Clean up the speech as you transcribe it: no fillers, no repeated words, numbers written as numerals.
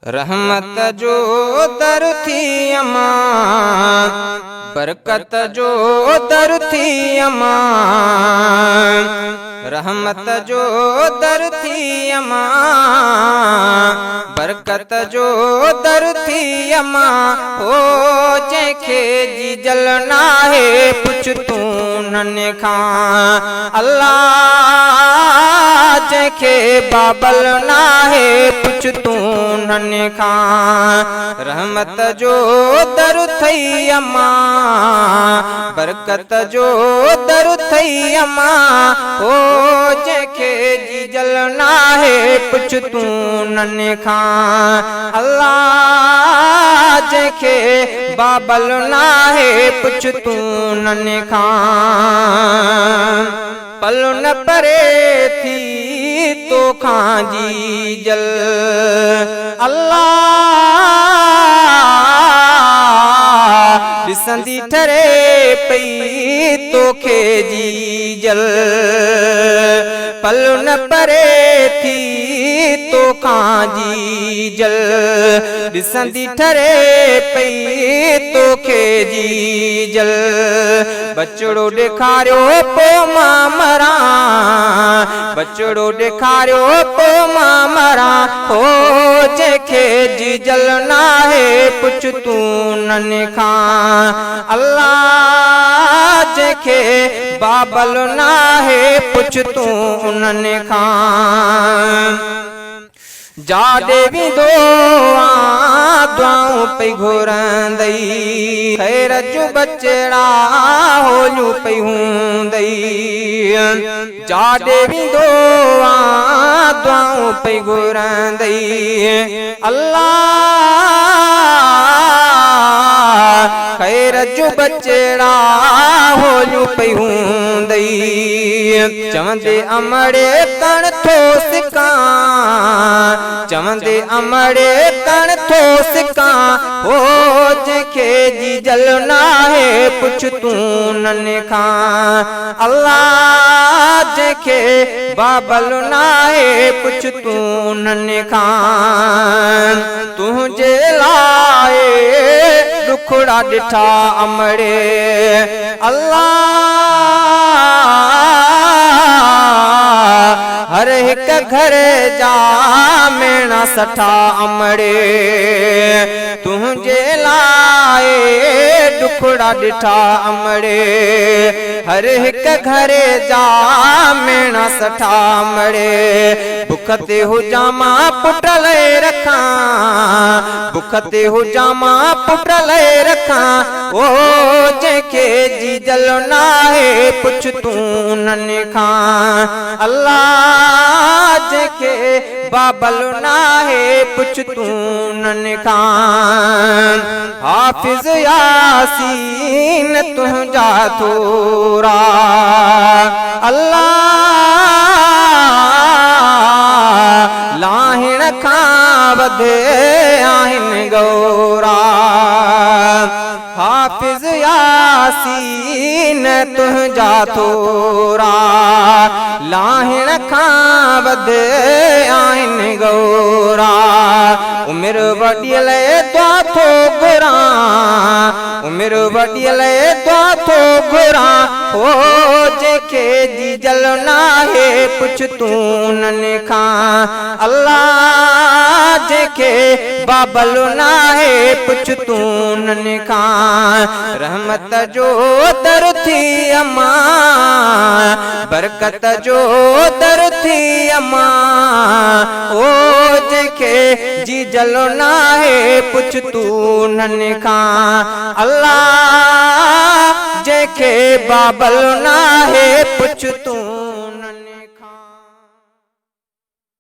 रहमत जो दर थी अमा, बरकत जो दर थी अमा। रहमत जो दर थी अमा, बरकत जो दर थी अमा। ओ जंहिंखे जी जलना है पुछ तूं नने खां अल्लाह, जंहिंखे बाबल ना है पुछ तूं नने खां। रहमत जो दर थई अमा, बरकत जो दर थई अमा। ओ जंहिंखे जी जलना है पुछ तूं नने खां अल्लाह, जंहिंखे बाबल ना है पुछ तूं नने खां। पल न परे थी तो खां जी जल अल्लाह, ॾिसंदी ठरे पई तोखे जी जल। पल न परे थी तो खां जी जल, ॾिसंदी ठरे पई तोखे जी जल। बचड़ो ॾेखारियो पोइ मां मरां, बचड़ो ॾेखारियो पोइ मां मरां। ओ जंहिंखे जी जल ना है पुछ तूं नने खां अल्लाह, जंहिंखे बाबल ना है पुछ तूं नने खां। जाॾे वेंदो दुआऊं पई घुरंदई, ख़ैर जो बचड़ा होलियूं पई हूंदई। जाॾे वेंदो दुआऊं पई घुरंदई अल्लाह, ख़ैर जो बचड़ा होलियूं पई हूंदई। चवंदे अमड़े कण थो सिकां, चवंदे अमड़े कण थो सिकां। ओ जंहिंखे जी जल ना है पुछ तूं नने खां अल्लाह, जंहिंखे बाबल ना है पुछ तूं नने खां। तुंहिंजे लाइ दुखड़ा ॾिठा अमड़े अल्लाह, हर हिक घर जा मेणा सठा अमड़े। तुंहिंजे लाइ दुखड़ा ॾिठा अमड़े, हर हिक घर जा मेणा सठा अमड़े। बुख ते हुजां मां पुट लए रखां, बुख ते हुजां मां पुट लए रखां। ओ जंहिंखे जी जल ना है पुछ तूं नने खां अल्लाह, जंहिंखे बाबल ना है पुछ तूं नने खां। हाफिज यासीन तुंहिंजा थोरा अल्लाह, लाहिण खां वधे आहिनि गौरा। हाफिज यासीन तुंहिंजा थोरा, लाहिण खां वधे आहिनि गौरा। उमिरि वॾियल दुआ थो घुरां, उमिरि वॾियल दुआ थो घुरां। ओ जंहिंखे जी जल ना है पुछ तूं नने खां अल्लाह, जंहिंखे बाबल ना है पुछ तूं नने खां। रहमत जो दर थी अमा, बरकत जो दर थी अमा। ओ जंहिंखे जी जल ना है पुछ तूं नने खां अल्लाह, जंहिंखे बाबल ना है पुछ तूं